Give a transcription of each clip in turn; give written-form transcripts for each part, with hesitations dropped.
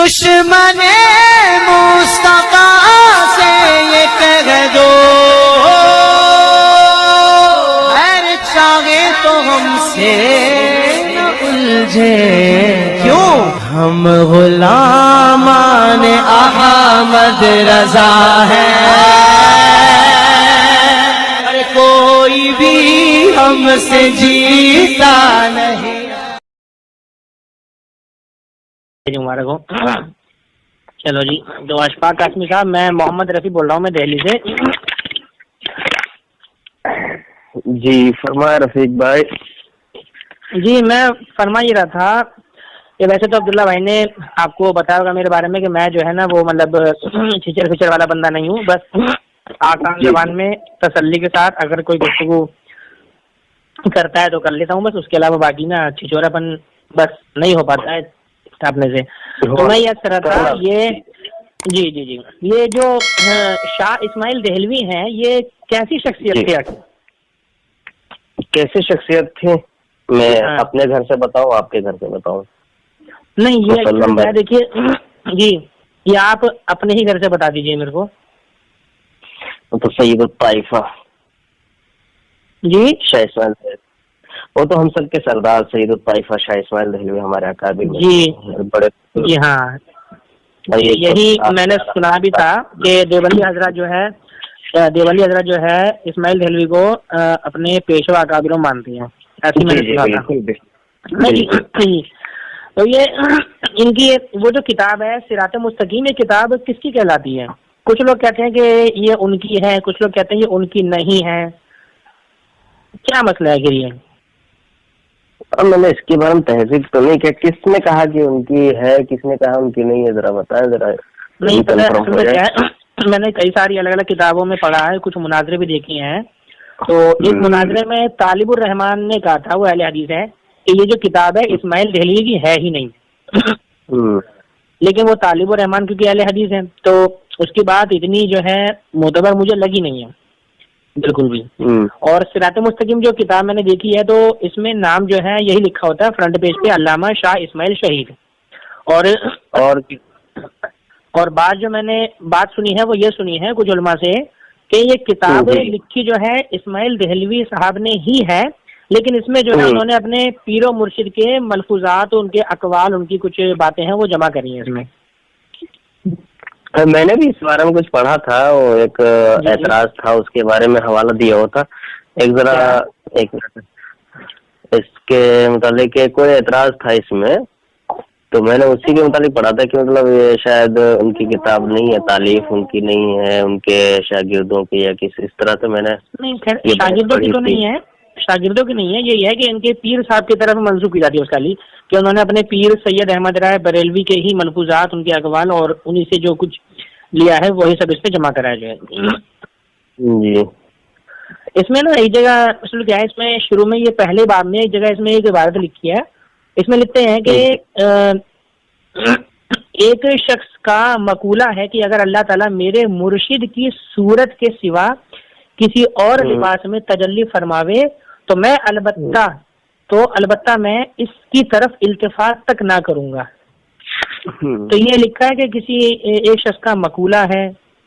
دشمن مصطفیٰ سے یہ کہہ دو خیر چاہے تو ہم سے نہ الجھے، کیوں ہم غلامان احمد رضا ہیں، کوئی بھی ہم سے جیتا نہیں۔ مبارک ہو۔ چلو جی، تو اشفاق قاسمی صاحب، میں محمد رفیع بول رہا ہوں، میں دہلی سے۔ جی فرمائے رفیق بھائی۔ جی میں فرما یہ رہا تھا کہ ویسے تو عبداللہ بھائی نے آپ کو بتایا ہوگا میرے بارے میں کہ میں جو ہے نا وہ مطلب چھچر پچر والا بندہ نہیں ہوں، بس آسان زبان میں تسلی کے ساتھ اگر کوئی گفتگو کرتا ہے تو کر لیتا ہوں، بس اس کے علاوہ باقی نا چھچورا پن بس نہیں ہو پاتا ہے اپنے سے۔ تو میں یاد کر رہا تھا یہ جی یہ جو شاہ اسماعیل دہلوی ہیں یہ کیسی شخصیت تھی؟ کیسی شخصیت تھی؟ میں اپنے گھر سے بتاؤں آپ کے گھر سے بتاؤں؟ نہیں یہ دیکھیے جی، یہ آپ اپنے ہی گھر سے بتا دیجیے میرے کو۔ تو سید الطائفہ جی شاہ اسماعیل، وہ تو ہم سب کے سردار سید الطائفہ شاہ اسماعیل دہلوی ہمارے اکابر جی بڑے۔ جی ہاں، یہی میں نے سنا بھی تھا کہ دیوبندی حضرات جو ہے اسماعیل دہلوی کو اپنے پیشوا اکابروں مانتے ہیں، ایسی میں نے سنا تھا۔ تو یہ ان کی وہ جو کتاب ہے صراط مستقیم، یہ کتاب کس کی کہلاتی ہے؟ کچھ لوگ کہتے ہیں کہ یہ ان کی ہے، کچھ لوگ کہتے ہیں یہ ان کی نہیں ہے، کیا مسئلہ ہے کہ یہ؟ میں نے اس کے بارے میں تحقیق تو نہیں کیا، کس نے کہا کہ ان کی ہے، کس نے کہا ان کی نہیں ہے، ذرا بتائیں ذرا۔ نہیں میں نے کئی ساری الگ الگ کتابوں میں پڑھا ہے، کچھ مناظرے بھی دیکھے ہیں، تو ایک مناظرے میں طالب الرحمان نے کہا تھا، وہ اہل حدیث ہے، کہ یہ جو کتاب ہے اسماعیل دہلوی کی ہے ہی نہیں، لیکن وہ طالب الرحمان کیونکہ اہل حدیث ہے تو اس کی بات اتنی جو ہے معتبر مجھے لگی نہیں ہے بالکل بھی۔ اور صراط مستقیم جو کتاب میں نے دیکھی ہے تو اس میں نام جو ہے یہی لکھا ہوتا ہے فرنٹ پیج پہ، علامہ شاہ اسماعیل شہید، اور بات جو میں نے بات سنی ہے وہ یہ سنی ہے کچھ علماء سے کہ یہ کتاب لکھی جو ہے اسماعیل دہلوی صاحب نے ہی ہے، لیکن اس میں جو ہے انہوں نے اپنے پیر و مرشد کے ملفوظات، ان کے اقوال، ان کی کچھ باتیں ہیں وہ جمع کری ہیں اس میں۔ میں نے بھی اس بارے میں کچھ پڑھا تھا، وہ ایک اعتراض تھا اس کے بارے میں حوالہ دیا ہوا تھا، ایک اس کے متعلق کوئی اعتراض تھا اس میں، تو میں نے اسی کے متعلق پڑھا تھا کہ مطلب یہ شاید ان کی کتاب نہیں ہے، تالیف ان کی نہیں ہے، ان کے شاگردوں کی یا کس اس طرح سے میں نے شاگردوں کی تو نہیں ہے، شاگردوں کی نہیں ہے، یہی ہے کہ ان کے پیر صاحب کی طرف منسوب کی جاتی ہے اس کا لی کہ انہوں نے اپنے پیر سید احمد رائے بریلوی کے ہی ملفوظات، ان کے اقوال اور انہی سے جو کچھ لیا ہے وہی سب اس پہ جمع کرایا جو ہے۔ جی اس میں نا ایک جگہ اصل کیا ہے، اس میں شروع میں یہ پہلے باب میں ایک جگہ اس میں ایک عبارت لکھی ہے، اس میں لکھتے ہیں کہ ایک شخص کا مقولہ ہے کہ اگر اللہ تعالیٰ میرے مرشد کی صورت کے سوا کسی اور لباس میں تجلی فرماوے تو میں البتہ میں اس کی طرف التفات تک نہ کروں گا۔ تو یہ لکھا ہے کہ کسی ایک شخص کا مقولہ ہے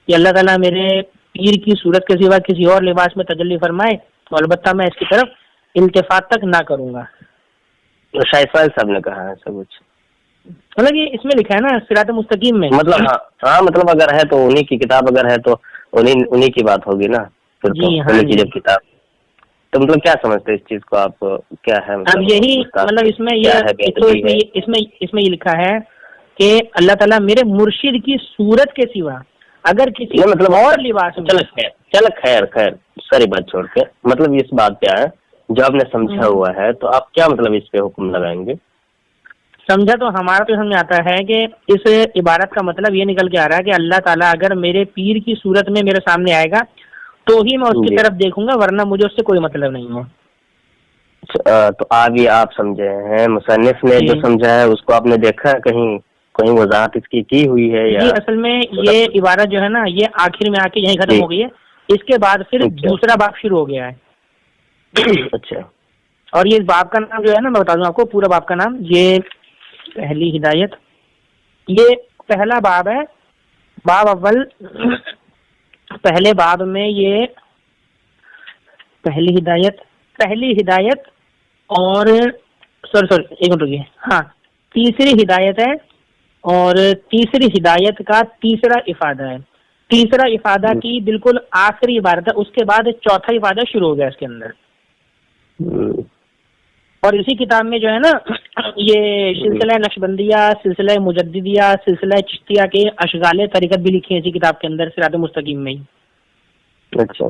کہ اللہ تعالیٰ میرے پیر کی صورت کے سوا کسی اور لباس میں تجلی فرمائے تو البتہ میں اس کی طرف التفات تک نہ کروں گا۔ شاہ اسماعیل صاحب نے کہا ہے ایسا کچھ، مطلب یہ اس میں لکھا ہے نا صراط مستقیم میں، مطلب ہاں مطلب اگر ہے تو انہی کی کتاب، اگر ہے تو انہی کی بات ہوگی نا پھر تو انہی کی جب کتاب، تو مطلب کیا سمجھتے ہیں اس چیز کو آپ، کیا ہے اب یہی مطلب اس میں یہ لکھا ہے کہ اللہ تعالیٰ میرے مرشد کی صورت کے سوا اگر کسی مطلب اور لباس میں، چل خیر ساری بات چھوڑ کے مطلب اس بات پہ آئے جو آپ نے سمجھا ہوا ہے، تو آپ کیا مطلب اس پہ حکم لگائیں گے؟ سمجھا تو ہمارا تو سمجھ آتا ہے کہ اس عبارت کا مطلب یہ نکل کے آ رہا ہے کہ اللہ تعالیٰ اگر میرے پیر کی صورت میں میرے سامنے آئے گا تو ہی میں اس کی طرف دیکھوں گا، ورنہ مجھے اس سے کوئی مطلب نہیں ہے۔ تو آپ سمجھے ہیں، مصنف نے جو سمجھا ہے اس کو آپ نے دیکھا ہے کہیں وضاحت اس کی ہوئی ہے؟ جی اصل میں یہ عبارت جو ہے نا یہ آخر میں آ کے یہیں ختم ہو گئی ہے، اس کے بعد پھر دوسرا باب شروع ہو گیا ہے۔ اچھا، اور یہ باب کا نام جو ہے نا میں بتا دوں آپ کو، پورا باب کا نام، یہ پہلی ہدایت یہ پہلا باب ہے، باب اول، پہلے باب میں یہ پہلی ہدایت اور سوری ایک منٹ رکیے، ہاں تیسری ہدایت ہے، اور تیسری ہدایت کا تیسرا افادہ ہے، تیسرا افادہ کی بالکل آخری عبارت ہے، اس کے بعد چوتھا افادہ شروع ہو گیا اس کے اندر. اور اسی کتاب میں جو ہے نا یہ سلسلہ نقشبندیہ، سلسلہ مجددیہ، سلسلہ چشتیہ کے اشغال طریقت بھی لکھی ہیں اسی کتاب کے اندر، صراط مستقیم میں ہی. اچھا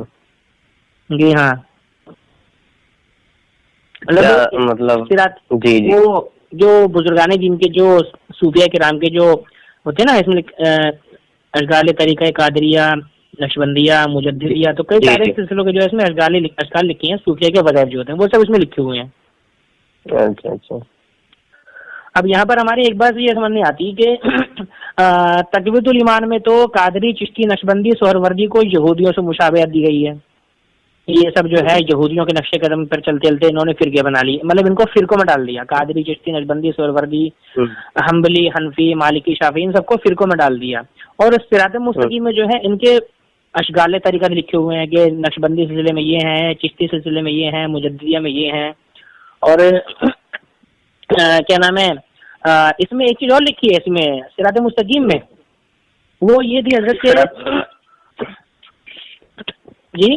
جی ہاں، مطلب جی وہ جو بزرگان دین کے جو صوفیہ کرام کے جو ہوتے ہیں نا اس میں اشغال طریقہ قادریہ، نقشبندیہ، مجددیہ، تو کئی سارے سلسلوں کے جو ہے اس میں اشغال لکھے ہیں، صوفیہ کے وظائف جو ہوتے ہیں وہ سب اس میں لکھے ہوئے ہیں. اچھا. اب یہاں پر ہماری ایک بات یہ سمجھ نہیں آتی کہ تقویۃ الایمان میں تو قادری، چشتی، نقشبندی، سہروردی کو یہودیوں سے مشابہت دی گئی ہے. یہ سب جو ہے یہودیوں کے نقش قدم پر چلتے چلتے انہوں نے فرقے بنا لی، مطلب ان کو فرقوں میں ڈال دیا. قادری، چشتی، نقشبندی، سہروردی، حنبلی، حنفی، مالکی، شافعی، ان سب کو فرقوں میں ڈال دیا. اور صراط مستقیم میں جو ہے ان کے اشغال طریقہ لکھے ہوئے ہیں کہ نقشبندی سلسلے میں یہ ہیں، چشتی سلسلے میں یہ ہیں، مجددیہ میں یہ ہیں. اور کیا نام ہے، اس میں ایک چیز اور لکھی ہے اس میں صراط مستقیم میں، وہ یہ تھی حضرت کے جی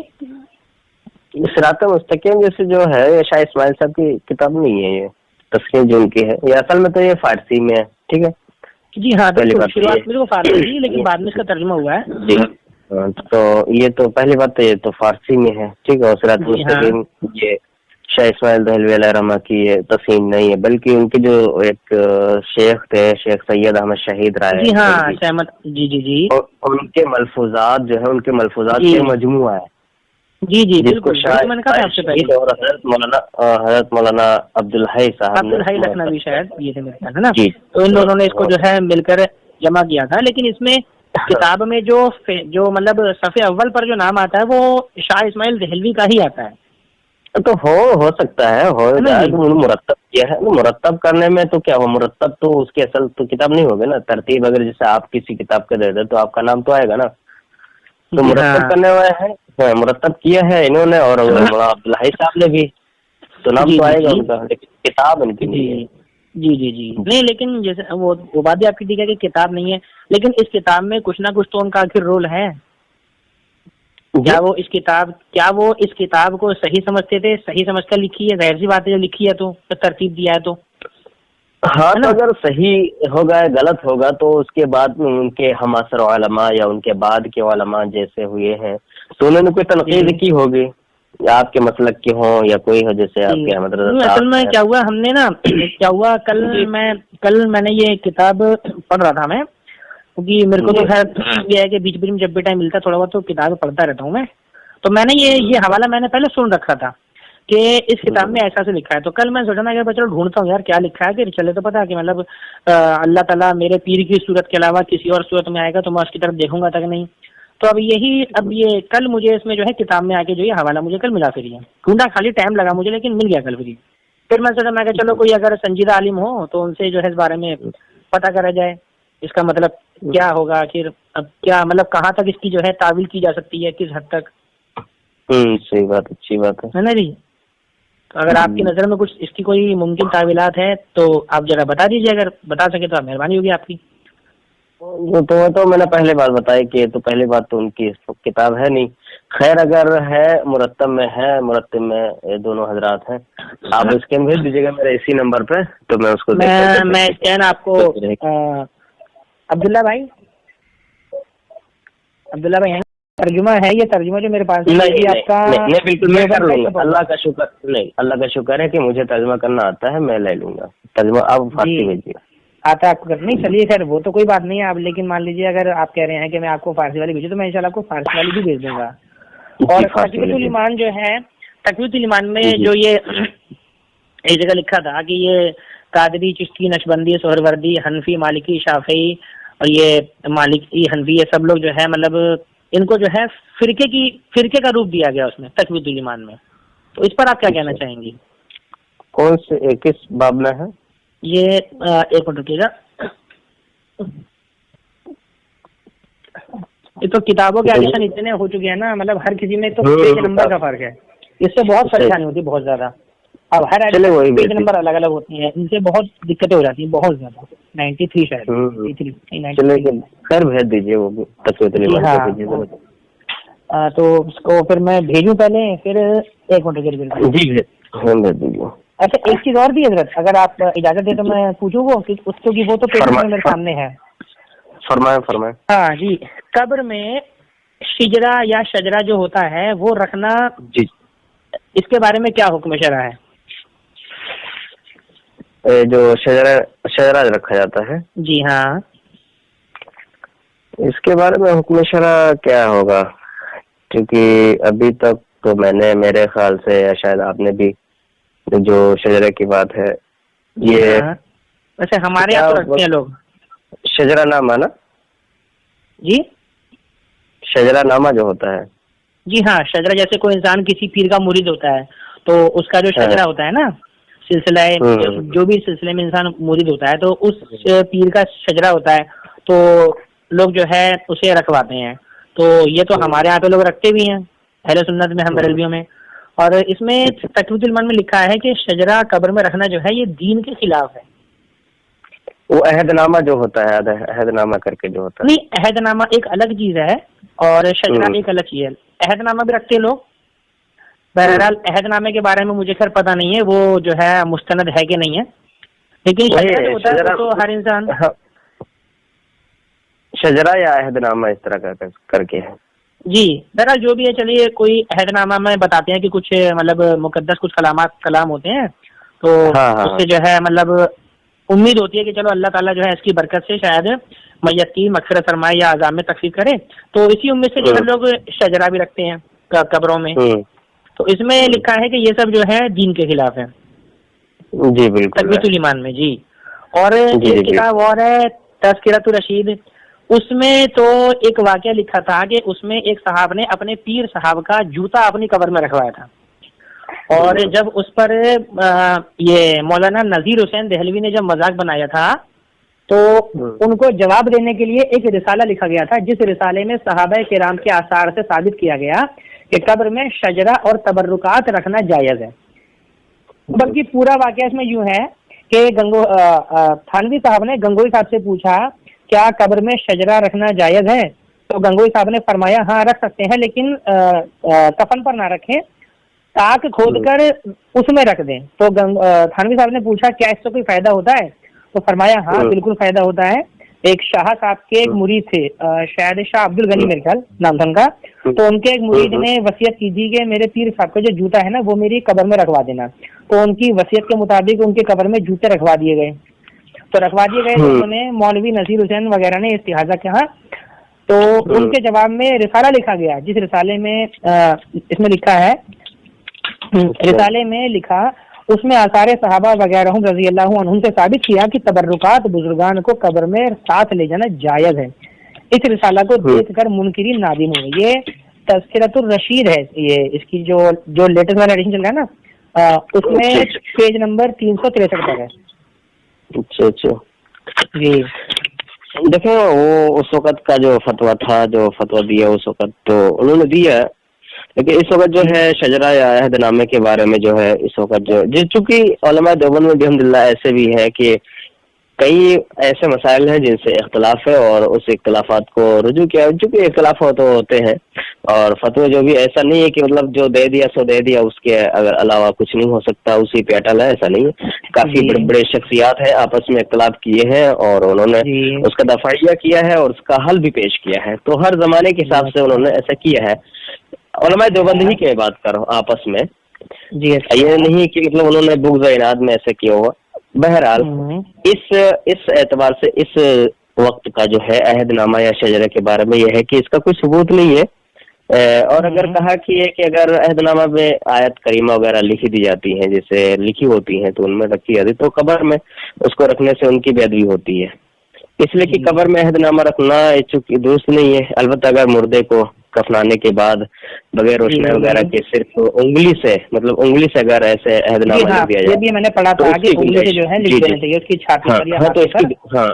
صراط مستقیم جیسے جو ہے یہ شاہ اسماعیل صاحب کی کتاب نہیں ہے، یہ تفسیر جو ان کی ہے یہ اصل میں تو یہ فارسی میں ہے. ٹھیک ہے جی ہاں، شروعات میں فارسی تھی لیکن بعد میں اس کا ترجمہ ہوا ہے. جی تو یہ تو پہلی بات تو یہ تو فارسی میں ہے. ٹھیک ہے. اور صراط مستقیم یہ شاہ اسماعیل دہلوی علیہ رحمہ کی یہ تصنیف نہیں ہے، بلکہ ان کے جو ایک شیخ تھے، شیخ سید احمد شہید رائے، جی ہاں احمد، جی ان کے ملفوظات جو ہے ان کے ملفوظات کے مجموعہ ہے. جی بالکل. میں نے کہا آپ سے پہلے اور حضرت مولانا عبدالحی صاحب عبدالحی لکھنوی شاید یہ تھے میرے خیال ہے نا، تو ان دونوں نے اس کو جو ہے مل کر جمع کیا تھا. لیکن اس میں کتاب میں جو مطلب صفحے اول پر جو نام آتا ہے وہ شاہ اسماعیل دہلوی کا ہی آتا ہے. تو ہو سکتا ہے، ہو جائے. مرتب کیا ہے، مرتب کرنے میں تو کیا ہو، مرتب تو اس کی اصل تو کتاب نہیں ہوگی نا. ترتیب اگر جیسے آپ کسی کتاب کا دے دیں تو آپ کا نام تو آئے گا نا. تو مرتب کرنے والے ہیں، مرتب کیا ہے انہوں نے، اور عبدالحی صاحب نے بھی، تو نام تو آئے گا ان کا، لیکن کتاب ان کی نہیں ہے. جی نہیں، لیکن جیسے وہ بات بھی آپ کی ٹھیک ہے کہ کتاب نہیں ہے، لیکن اس کتاب میں کچھ نہ کچھ تو ان کا آخر رول ہے. کیا وہ اس کتاب کو صحیح سمجھتے تھے، صحیح سمجھ کر لکھی ہے؟ ظاہر سی بات ہے جب لکھی ہے تو ترتیب دیا ہے تو ہاں. تو اگر صحیح ہوگا غلط ہوگا تو اس کے بعد ان کے ہماثر علماء یا ان کے بعد کے علماء جیسے ہوئے ہیں تو انہوں نے کوئی تنقید کی ہوگی، یا آپ کے مسلک کے ہوں یا کوئی ہو، جیسے آپ کے احمد رضا صاحب. اصل میں کیا ہوا، ہم نے نا کیا ہوا کل میں نے یہ کتاب پڑھ رہا تھا میں، کیونکہ میرے کو تو خیر یہ ہے کہ بیچ بیچ میں جب بھی ٹائم ملتا ہے تھوڑا بہت تو کتابیں پڑھتا رہتا ہوں میں. تو میں نے یہ حوالہ میں نے پہلے سن رکھا تھا کہ اس کتاب میں ایسا سے لکھا ہے. تو کل میں سوچا نا کہ چلو ڈھونڈتا ہوں یار کیا لکھا ہے، کہ چلے تو پتا کہ مطلب اللہ تعالیٰ میرے پیر کی صورت کے علاوہ کسی اور صورت میں آئے گا تو میں اس کی طرف دیکھوں گا تک نہیں. تو اب یہ کل مجھے اس میں جو ہے کتاب میں آ کے جو یہ حوالہ مجھے کل ملا، پھر ڈھونڈا خالی ٹائم لگا مجھے لیکن مل گیا کل. پھر میں سوچا میں کہ چلو کوئی اگر سنجیدہ عالم ہو تو ان سے جو ہے اس بارے میں پتہ کرا جائے اس کا مطلب کیا ہوگا، پھر اب کیا مطلب کہاں تک اس کی جو ہے تعویل کی جا سکتی ہے، کس حد تک. صحیح بات، اچھی بات ہے نا جی. اگر آپ کی نظر میں کچھ اس کی کوئی ممکن تعویلات ہے تو آپ ذرا بتا دیجیے، اگر بتا سکے تو مہربانی ہوگی آپ کی. تو میں نے پہلے بات بتائی کہ تو پہلی بات تو ان کی کتاب ہے نہیں. خیر اگر ہے مرتب میں یہ دونوں حضرات ہیں، آپ اسکین بھیج دیجیے گا میرے اسی نمبر پہ تو میں اس کو میں اسکین آپ کو عبداللہ بھائی ترجمہ ہے، یہ ترجمہ جو میرے پاس بالکل میں کر لوں گا. اللہ کا شکر ہے کہ مجھے ترجمہ کرنا آتا ہے، میں لے لوں گا ترجمہ. آپ فارسی بھیجیے. آتا ہے آپ کو کرنا؟ نہیں چلیے خیر وہ تو کوئی بات نہیں ہے. آپ لیکن مان لیجیے اگر آپ کہہ رہے ہیں کہ میں آپ کو فارسی والی بھیجوں تو میں انشاءاللہ آپ کو فارسی والی بھی بھیج دوں گا. اور تقویۃ الایمان جو ہے، تقویۃ الایمان میں جو یہ ایک جگہ لکھا تھا کہ یہ قادری، چشتی، نقشبندی، سہروردی، حنفی، مالکی، شافعی اور یہ مالکی، حنفی، یہ سب لوگ جو ہے مطلب ان کو جو ہے فرقے کا روپ دیا گیا اس میں تقویۃ الایمان میں. تو اس پر آپ کیا کہنا چاہیں گی؟ کون سے کس باب میں ہے یہ؟ ایک منٹ رکیے گا. یہ تو کتابوں کے ایڈیشن اتنے ہو چکے ہیں نا, مطلب ہر کسی میں تو پیج نمبر کا فرق ہے, اس سے بہت پریشانی ہوتی ہے بہت زیادہ. اب ہر ایڈیشن پیج نمبر الگ الگ ہوتی ہیں, ان سے بہت دقتیں ہو جاتی ہیں بہت زیادہ. 93 شاید. خیر بھیج دیجیے وہ تو اس کو پھر میں بھیجوں پہلے, پھر ایک منٹ کے لیے جی بھیج دیجیے. اچھا ایک چیز اور بھی حضرت, اگر آپ اجازت دیں تو میں پوچھوں وہ اس کو, وہ تو پیپر میرے سامنے ہے. فرمائیں. ہاں جی, قبر میں شجرا یا شجرا جو ہوتا ہے وہ رکھنا, جی اس کے بارے میں کیا حکم شرع ہے؟ جو شجرا رکھا جاتا ہے, جی ہاں, اس کے بارے میں حکم شرع کیا ہوگا, کیونکہ ابھی تک تو میں نے, میرے خیال سے یا شاید آپ نے بھی, جو شجرے کی بات ہے یہ ویسے ہمارے یہاں تو رکھتے ہیں لوگ شجرا نامہ نا. جی شجرا نامہ جو ہوتا ہے, جی ہاں, شجرا جیسے کوئی انسان کسی پیر کا مرید ہوتا ہے تو اس کا جو شجرا ہوتا ہے نا, سلسلہ جو بھی سلسلے میں انسان مرید ہوتا ہے تو اس پیر کا شجرا ہوتا ہے, تو لوگ جو ہے اسے رکھواتے ہیں. تو یہ تو ہمارے یہاں پہ لوگ رکھتے بھی ہیں اہل سنت میں, ہم بریلویوں میں. اور اس میں تقویۃ المن میں لکھا ہے کہ شجرا قبر میں رکھنا جو ہے یہ دین کے خلاف ہے. وہ عہد نامہ جو ہوتا ہے, عہد نامہ کر کے جو ہوتا ہے, نہیں عہد نامہ ایک الگ چیز ہے اور شجرا ایک الگ چیز ہے. عہد نامہ بھی رکھتے لوگ. بہرحال عہد نامے کے بارے میں مجھے خیر پتہ نہیں ہے وہ جو ہے مستند ہے کہ نہیں ہے, لیکن شجرا جو ہوتا ہے تو ہر انسان شجرا یا عہد نامہ اس طرح کر کے ہے. جی بہرحال جو بھی ہے, چلیے کوئی عہد نامہ میں بتاتے ہیں کہ کچھ مطلب مقدس کچھ کلام ہوتے ہیں, تو اس سے جو ہے مطلب امید ہوتی ہے کہ چلو اللہ تعالیٰ جو ہے اس کی برکت سے شاید میت کی مغفرت فرمائے یا عذاب میں تخفیف کرے. تو اسی امید سے جو ہے لوگ شجرا بھی رکھتے ہیں قبروں میں. تو اس میں لکھا ہے کہ یہ سب جو ہے دین کے خلاف ہے. جی بالکل, تقویۃ الایمان میں. جی, اور ایک کتاب اور ہے تذکرۃ الرشید, اس میں تو ایک واقعہ لکھا تھا کہ اس میں ایک صاحب نے اپنے پیر صاحب کا جوتا اپنی قبر میں رکھوایا تھا, اور جب اس پر یہ مولانا نذیر حسین دہلوی نے جب مذاق بنایا تھا تو ان کو جواب دینے کے لیے ایک رسالہ لکھا گیا تھا, جس رسالے میں صحابہ کرام کے آثار سے ثابت کیا گیا کہ قبر میں شجرا اور تبرکات رکھنا جائز ہے. بلکہ پورا واقعہ اس میں یوں ہے کہ تھانوی صاحب نے گنگوئی صاحب سے پوچھا کیا قبر میں شجرا رکھنا جائز ہے, تو گنگوئی صاحب نے فرمایا ہاں رکھ سکتے ہیں, لیکن کفن پر نہ رکھیں, تاک کھود کر اس میں رکھ دیں. تو تھانوی صاحب نے پوچھا کیا اس سے کوئی فائدہ ہوتا ہے, تو فرمایا ہاں بالکل فائدہ ہوتا ہے. ایک شاہ صاحب کے ایک مرید تھے, شاید شاہ عبد الغنی میرے خیال نام تھا ان کا, تو ان کے ایک مرید نے وصیت کی تھی کہ میرے پیر صاحب کا جو جوتا ہے نا وہ میری قبر میں رکھوا دینا. تو ان کی وصیت کے مطابق ان کے قبر میں جوتے رکھوا دیے گئے. تو انہوں نے مولوی نذیر حسین وغیرہ نے استحاضہ کہا, تو ان کے جواب میں رسالہ لکھا گیا, جس رسالے میں اس میں لکھا ہے, رسالے میں لکھا اس میں آثار صحابہ وغیرہ رضی اللہ عنہم سے ثابت کیا کہ تبرکات بزرگان کو قبر میں ساتھ لے جانا جائز ہے. اس رسالہ کو دیکھ کر منکرین نادم ہوئے. یہ تذکرۃ الرشید ہے, یہ اس کی جو لیٹسٹ والا ایڈیشن چل رہا ہے نا, اس میں پیج نمبر 363 پر ہے. اچھا جی دیکھیں, وہ اس وقت کا جو فتویٰ تھا, جو فتویٰ دیا اس وقت تو انہوں نے دیا, لیکن اس وقت جو ہے شجرا یا عہد نامے کے بارے میں جو ہے اس وقت جو چونکہ علماء دیوبند میں بھی الحمدللہ ایسے بھی ہے کہ کئی ایسے مسائل ہیں جن سے اختلاف ہے, اور اس اختلافات کو رجوع کیا, چونکہ اختلافات ہوتے ہیں, اور فتوی جو بھی ایسا نہیں ہے کہ مطلب جو دے دیا سو دے دیا, اس کے اگر علاوہ کچھ نہیں ہو سکتا, اسی پہ اٹل ہے, ایسا نہیں ہے. کافی بڑے بڑے شخصیات ہیں آپس میں اختلاف کیے ہیں, اور انہوں نے اس کا دفاعیہ کیا ہے اور اس کا حل بھی پیش کیا ہے. تو ہر زمانے کے حساب سے انہوں نے ایسا کیا ہے. علماء دیوبند ہی کی بات کرو آپس میں, یہ نہیں کہ مطلب انہوں نے بغض و عناد میں ایسا کیا ہوا. بہرحال اس اعتبار سے اس وقت کا جو ہے عہد نامہ یا شجرے کے بارے میں یہ ہے کہ اس کا کوئی ثبوت نہیں ہے. اور اگر کہا کہ اگر عہد نامہ میں آیت کریمہ وغیرہ لکھی دی جاتی ہیں, جیسے لکھی ہوتی ہیں تو ان میں رکھی جاتی, تو قبر میں اس کو رکھنے سے ان کی بے ادبی ہوتی ہے. اس لیے کہ قبر میں عہد نامہ رکھنا چونکہ درست نہیں ہے. البتہ اگر مردے کو کفنانے کے بعد بغیر روشنی وغیرہ کے صرف انگلی سے, مطلب انگلی سے اگر ایسے عہد نامہ لکھ دیا جائے, یہ بھی میں نے پڑھا تھا کہ انگلی سے جو ہے لکھ دینا چاہیے اس کی چھاتی پر یا ہاتھ پر.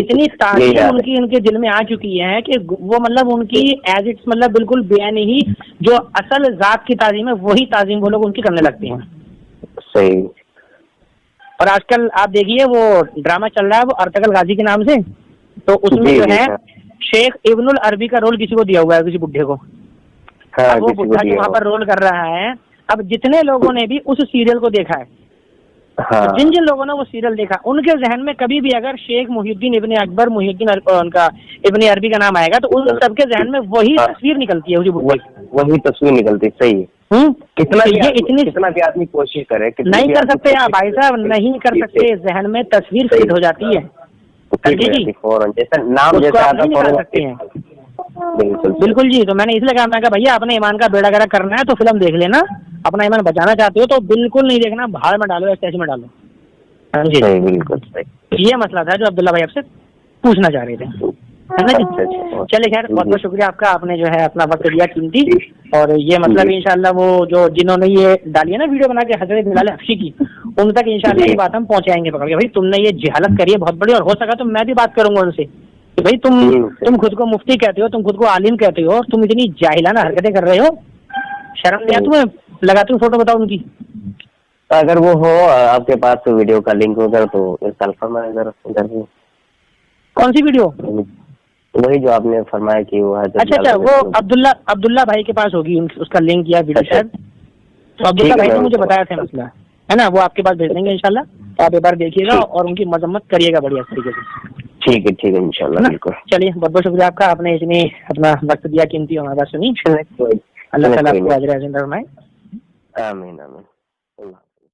اتنی تعظیم ان کے دل میں آ چکی ہے کہ وہ مطلب ان کی ایز اٹس مطلب بالکل بے نہیں، جو اصل ذات کی تعظیم ہے وہی تعظیم وہ لوگ ان کی کرنے لگتے ہیں. صحیح. اور آج کل آپ دیکھیے وہ ڈرامہ چل رہا ہے وہ ارطغرل غازی کے نام سے، تو اس میں جو ہے شیخ ابن العربی کا رول کسی کو دیا ہوا ہے، کسی بڈھے کو. اب وہ بڈھا جو وہاں پر رول کر رہا ہے، اب جتنے لوگوں نے بھی اس سیریل کو دیکھا ہے، جن لوگوں نے وہ سیریل دیکھا، ان کے ذہن میں کبھی بھی اگر شیخ محی الدین ابن اکبر محی الدین ان کا ابن عربی کا نام آئے گا تو ان سب کے ذہن میں وہی تصویر نکلتی ہے، وہی تصویر نکلتی. صحیح. کتنا بھی آدمی کوشش کرے نہیں کر سکتے آپ بھائی صاحب، نہیں کر سکتے. ذہن میں تصویر فٹ ہو جاتی ہے، نام جیسا نہیں کر سکتے ہیں. بالکل جی. تو میں نے اس لیے کہا، میں کہا بھیا اپنے ایمان کا بیڑا گرک کرنا ہے تو فلم دیکھ لینا، اپنا ایمان بچانا چاہتے ہو تو بالکل نہیں دیکھنا، بھاڑ میں ڈالو، ایسے میں ڈالو. ہاں جی بالکل. یہ مسئلہ تھا جو عبداللہ بھائی آپ سے پوچھنا چاہ رہے تھے، ہے نا جی. چلے خیر، بہت بہت شکریہ آپ کا، آپ نے جو ہے اپنا وقت دیا قیمتی. اور یہ مطلب انشاءاللہ وہ جو جنہوں نے یہ ڈالی ہے نا ویڈیو بنا کے حضرت بلال حبشی کی، ان تک انشاءاللہ یہ بات ہم پہنچائیں گے پکڑ کے. بھائی تم نے یہ جہالت کری ہے بہت بڑی، اور ہو سکا تو میں بھی بات کروں گا ان سے کہ بھائی تم خود کو مفتی کہتے ہو، تم خود کو عالم کہتے ہو، تم اتنی جاہلانہ حرکتیں کر رہے ہو، شرم نہیں آتی تمہیں؟ لگاتی ہوں فوٹو، بتاؤ ان کی. اگر وہ ہو آپ کے پاس ویڈیو کا لنک ادھر تو ارسال فرمائے ادھر. کون سی ویڈیو؟ وہی جو آپ نے فرمایا کہ وہ اچھا وہ عبداللہ بھائی کے پاس ہوگی اس کا لنک یا ویڈیو شاید. تو عبداللہ بھائی نے مجھے بتایا تھا مسئلہ، ہے نا، وہ آپ کے پاس بھیج دیں گے انشاءاللہ. آپ ایک بار دیکھیے گا اور ان کی مذمت کریے گا بڑھیا طریقے سے. ٹھیک ہے انشاءاللہ. بالکل. چلیے بہت بہت شکریہ آپ کا، آپ نے اتنی اپنا وقت دیا قیمتی، ہمارے پاس سنی. اللہ تعالیٰ آپ کو اجر عظیم فرمائے. آمین.